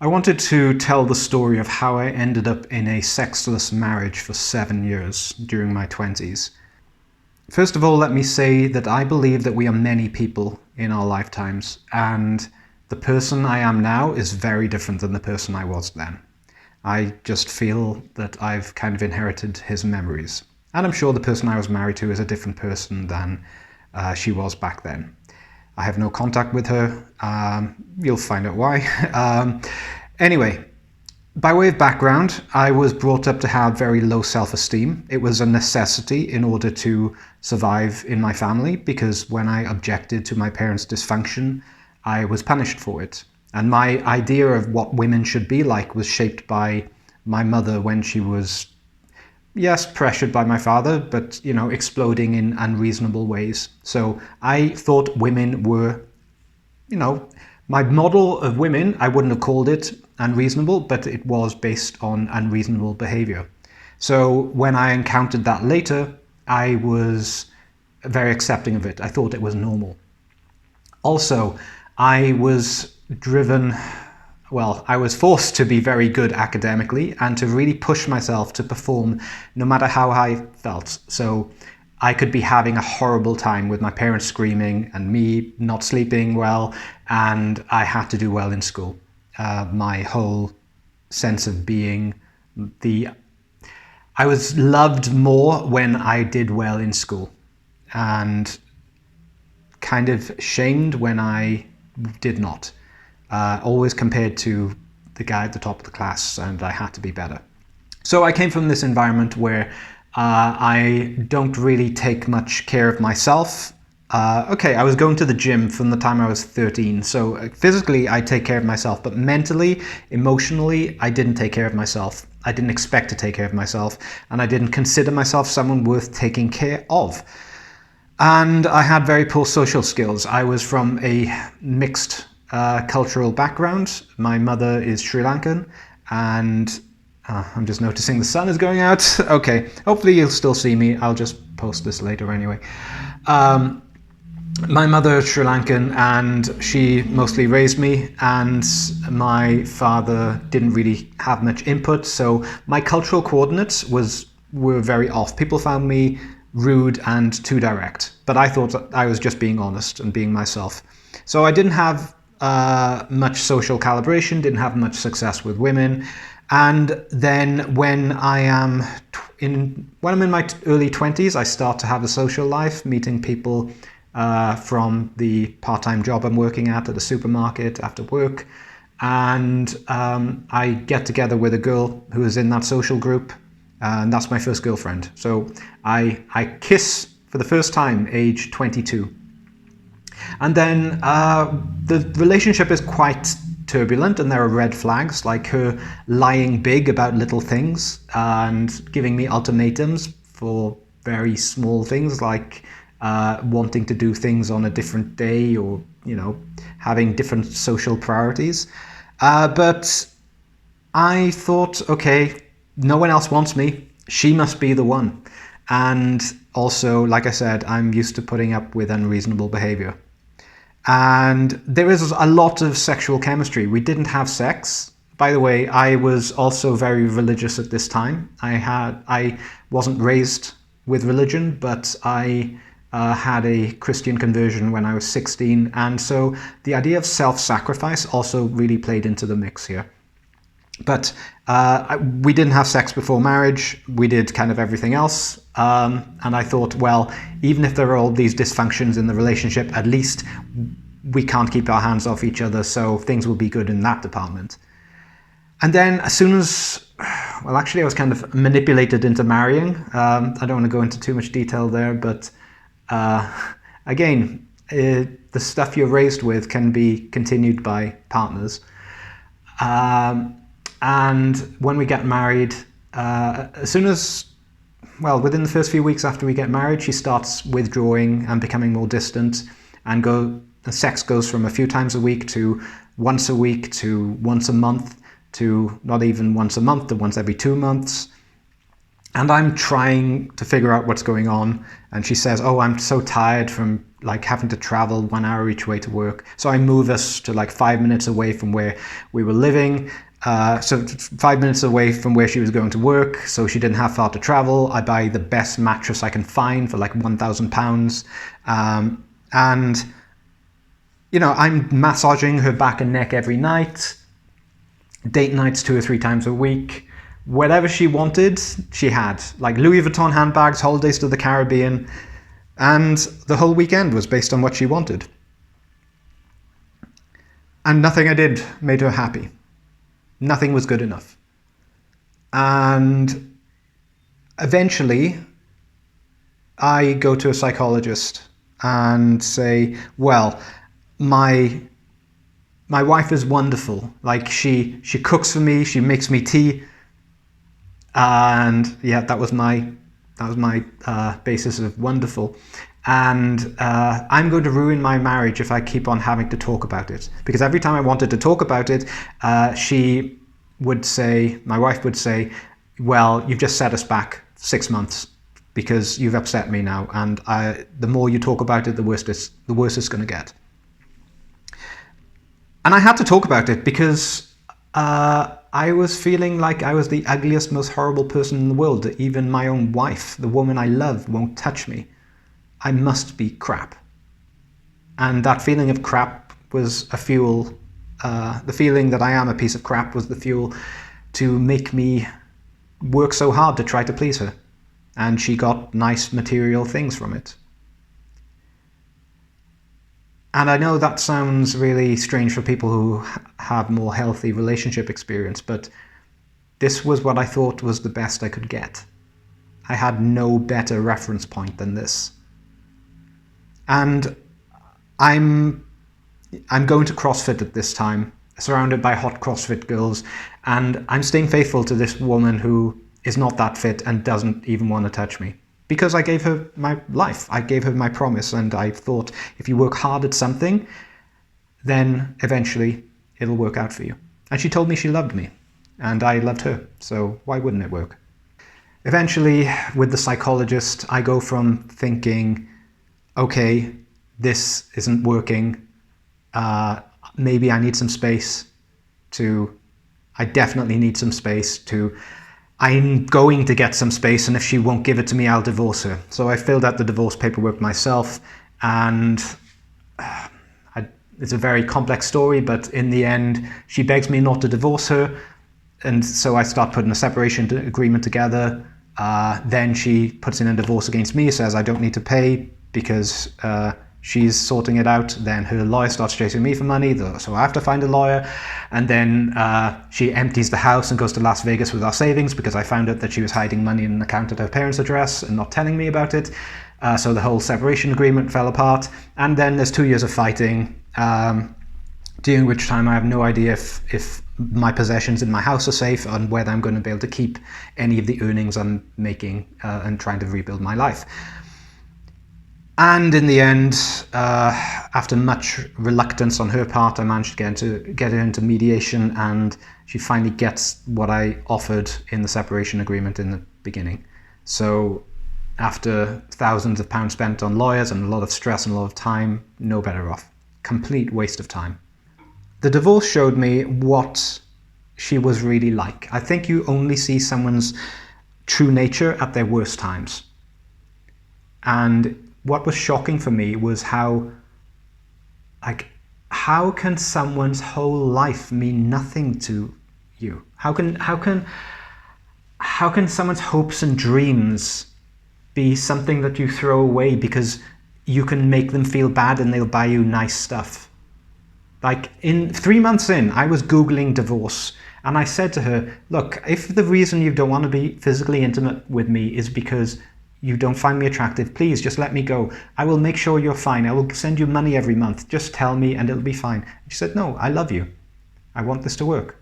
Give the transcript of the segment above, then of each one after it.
I wanted to tell the story of how I ended up in a sexless marriage for 7 years during my 20s. First of all, let me say that I believe that we are many people in our lifetimes, and the person I am now is very different than the person I was then. I just feel that I've kind of inherited his memories. And I'm sure the person I was married to is a different person than she was back then. I have no contact with her. You'll find out why. Anyway, by way of background, I was brought up to have very low self-esteem. It was a necessity in order to survive in my family, because when I objected to my parents' dysfunction, I was punished for it. And my idea of what women should be like was shaped by my mother when she was, yes, pressured by my father, but, exploding in unreasonable ways. So I thought women were, my model of women, I wouldn't have called it unreasonable, but it was based on unreasonable behavior. So when I encountered that later, I was very accepting of it. I thought it was normal. Also, I was forced to be very good academically and to really push myself to perform no matter how I felt. So I could be having a horrible time with my parents screaming and me not sleeping well, and I had to do well in school. My whole sense of being, I was loved more when I did well in school, and kind of shamed when I did not. Always compared to the guy at the top of the class, and I had to be better. So I came from this environment where I don't really take much care of myself. I was going to the gym from the time I was 13, so physically I take care of myself, but mentally, emotionally, I didn't take care of myself. I didn't expect to take care of myself, and I didn't consider myself someone worth taking care of. And I had very poor social skills. I was from a mixed cultural background. My mother is Sri Lankan, and I'm just noticing the sun is going out. Okay, hopefully you'll still see me. I'll just post this later anyway. My mother is Sri Lankan, and she mostly raised me, and my father didn't really have much input, so my cultural coordinates were very off. People found me rude and too direct, but I thought that I was just being honest and being myself. So I didn't have much social calibration, didn't have much success with women. And then when I'm in my early 20s, I start to have a social life, meeting people from the part-time job I'm working at a supermarket after work. And I get together with a girl who is in that social group, and that's my first girlfriend. So I kiss for the first time, age 22. And then the relationship is quite turbulent, and there are red flags, like her lying big about little things and giving me ultimatums for very small things, like wanting to do things on a different day, or having different social priorities. But I thought, okay, no one else wants me. She must be the one. And also, like I said, I'm used to putting up with unreasonable behavior. And there is a lot of sexual chemistry. We didn't have sex. By the way, I was also very religious at this time. I wasn't raised with religion, but I had a Christian conversion when I was 16. And so the idea of self-sacrifice also really played into the mix here. But we didn't have sex before marriage. We did kind of everything else. And I thought, well, even if there are all these dysfunctions in the relationship, at least we can't keep our hands off each other, so things will be good in that department. And then as soon as, well, actually I was kind of manipulated into marrying. I don't want to go into too much detail there, but again, the stuff you're raised with can be continued by partners. And when we get married, within the first few weeks after we get married, she starts withdrawing and becoming more distant, and the sex goes from a few times a week to once a week to once a month to not even once a month to once every 2 months. And I'm trying to figure out what's going on. And she says, oh, I'm so tired from like having to travel 1 hour each way to work. So I move us to like 5 minutes away from where we were living. So 5 minutes away from where she was going to work, so she didn't have far to travel. I buy the best mattress I can find for like £1,000. And, you know, I'm massaging her back and neck every night. Date nights 2 or 3 times a week. Whatever she wanted, she had. Like Louis Vuitton handbags, holidays to the Caribbean. And the whole weekend was based on what she wanted. And nothing I did made her happy. Nothing was good enough. And eventually, I go to a psychologist and say, well, my wife is wonderful. Like she cooks for me, she makes me tea. And yeah, that was my basis of wonderful. And I'm going to ruin my marriage if I keep on having to talk about it. Because every time I wanted to talk about it, she would say, my wife would say, well, you've just set us back 6 months because you've upset me now. And the more you talk about it, the worse it's going to get. And I had to talk about it because I was feeling like I was the ugliest, most horrible person in the world. That even my own wife, the woman I love, won't touch me. I must be crap. And that feeling of crap was a fuel. The feeling that I am a piece of crap was the fuel to make me work so hard to try to please her. And she got nice material things from it. And I know that sounds really strange for people who have more healthy relationship experience, but this was what I thought was the best I could get. I had no better reference point than this. And I'm going to CrossFit at this time, surrounded by hot CrossFit girls, and I'm staying faithful to this woman who is not that fit and doesn't even want to touch me. Because I gave her my life, I gave her my promise, and I thought if you work hard at something, then eventually it'll work out for you. And she told me she loved me, and I loved her, so why wouldn't it work? Eventually, with the psychologist, I go from thinking, okay, this isn't working, maybe I need some space, to I definitely need some space, to I'm going to get some space, and if she won't give it to me, I'll divorce her. So I filled out the divorce paperwork myself, and it's a very complex story, but in the end, she begs me not to divorce her, and so I start putting a separation agreement together. Then she puts in a divorce against me, says I don't need to pay because she's sorting it out. Then her lawyer starts chasing me for money, so I have to find a lawyer. And then she empties the house and goes to Las Vegas with our savings because I found out that she was hiding money in an account at her parents' address and not telling me about it. So the whole separation agreement fell apart. And then there's 2 years of fighting, during which time I have no idea if my possessions in my house are safe and whether I'm going to be able to keep any of the earnings I'm making and trying to rebuild my life. And in the end, after much reluctance on her part, I managed to get her into mediation, and she finally gets what I offered in the separation agreement in the beginning. So after thousands of pounds spent on lawyers and a lot of stress and a lot of time, no better off. Complete waste of time. The divorce showed me what she was really like. I think you only see someone's true nature at their worst times. And what was shocking for me was how can someone's whole life mean nothing to you? How can someone's hopes and dreams be something that you throw away because you can make them feel bad and they'll buy you nice stuff? Like 3 months in, I was Googling divorce, and I said to her, look, if the reason you don't want to be physically intimate with me is because you don't find me attractive, please just let me go. I will make sure you're fine. I will send you money every month. Just tell me and it'll be fine. She said, no, I love you. I want this to work.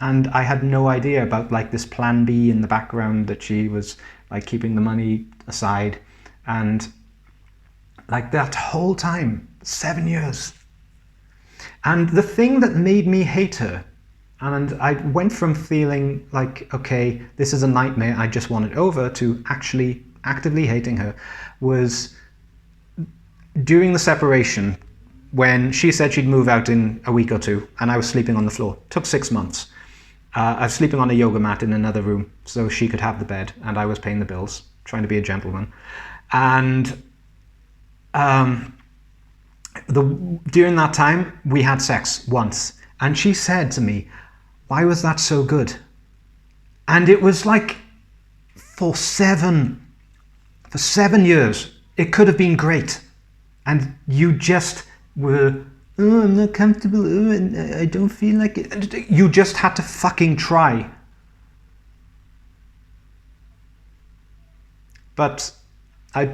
And I had no idea about like this plan B in the background, that she was like keeping the money aside. And like that whole time, 7 years. And the thing that made me hate her And I went from feeling like, okay, this is a nightmare, I just want it over, to actually actively hating her. Was during the separation, when she said she'd move out in a week or two, and I was sleeping on the floor. It took 6 months. I was sleeping on a yoga mat in another room so she could have the bed, and I was paying the bills, trying to be a gentleman. And during that time, we had sex once, and she said to me, "Why was that so good?" And it was like, for 7 years, it could have been great. And you just were, "Oh, I'm not comfortable, oh, I don't feel like it." And you just had to fucking try. But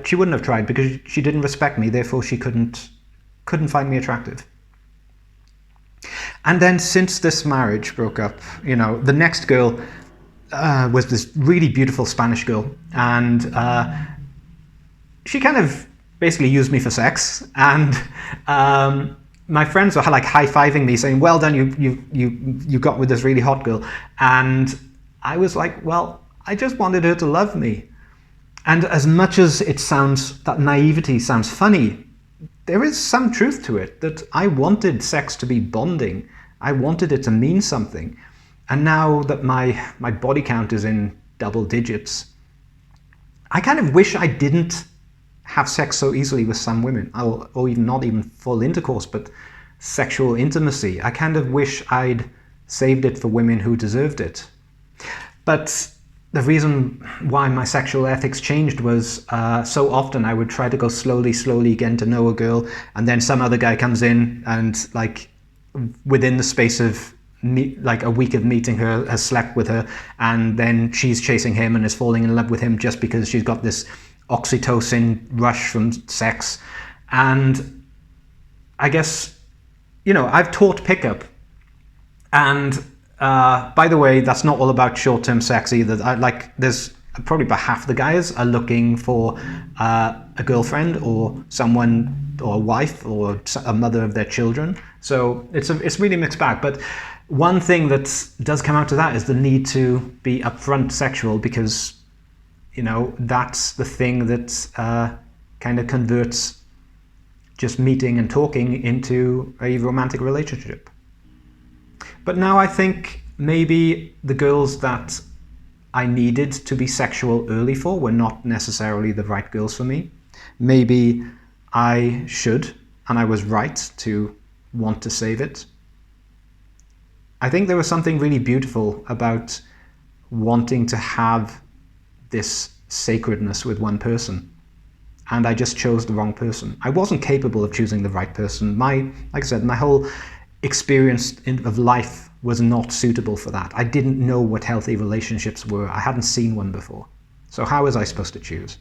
she wouldn't have tried because she didn't respect me, therefore she couldn't find me attractive. And then since this marriage broke up, the next girl was this really beautiful Spanish girl, and she kind of basically used me for sex, and my friends were like high-fiving me, saying, "Well done, you got with this really hot girl." And I was like, well, I just wanted her to love me. And as much as that naivety sounds funny, there is some truth to it, that I wanted sex to be bonding. I wanted it to mean something. And now that my body count is in double digits, I kind of wish I didn't have sex so easily with some women, or even not even full intercourse, but sexual intimacy. I kind of wish I'd saved it for women who deserved it. But the reason why my sexual ethics changed was so often I would try to go slowly getting to know a girl, and then some other guy comes in and, like, within the space of like a week of meeting her, has slept with her, and then she's chasing him and is falling in love with him just because she's got this oxytocin rush from sex. And I guess, I've taught pickup, and by the way, that's not all about short-term sex either. There's probably about half the guys are looking for a girlfriend or someone, or a wife, or a mother of their children. So it's really mixed bag. But one thing that does come out of that is the need to be upfront sexual, because that's the thing that kind of converts just meeting and talking into a romantic relationship. But now I think maybe the girls that I needed to be sexual early for were not necessarily the right girls for me. Maybe I should, and I was right to want to save it. I think there was something really beautiful about wanting to have this sacredness with one person, and I just chose the wrong person. I wasn't capable of choosing the right person. Like I said, my whole experience of life was not suitable for that. I didn't know what healthy relationships were. I hadn't seen one before. So how was I supposed to choose?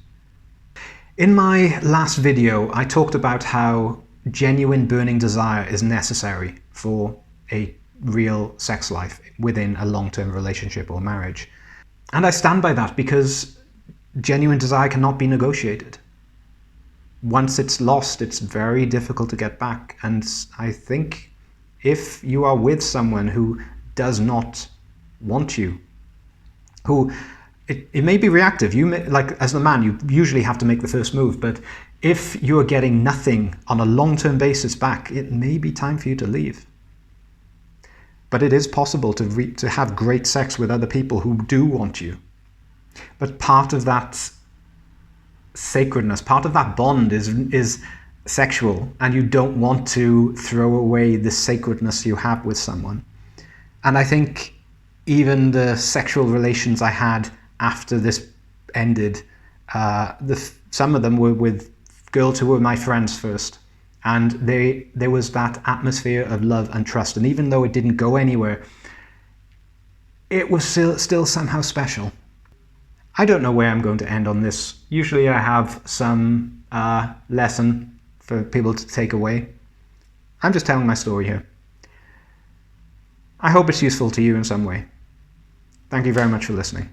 In my last video, I talked about how genuine burning desire is necessary for a real sex life within a long-term relationship or marriage. And I stand by that, because genuine desire cannot be negotiated. Once it's lost, it's very difficult to get back. And I think if you are with someone who does not want you, who it may be reactive, as the man, you usually have to make the first move, but if you are getting nothing on a long-term basis back, it may be time for you to leave. But it is possible to have great sex with other people who do want you. But part of that sacredness, part of that bond is sexual, and you don't want to throw away the sacredness you have with someone. And I think even the sexual relations I had after this ended, some of them were with girls who were my friends first, and there was that atmosphere of love and trust, and even though it didn't go anywhere, it was still somehow special. I don't know where I'm going to end on this. Usually I have some lesson for people to take away. I'm just telling my story here. I hope it's useful to you in some way. Thank you very much for listening.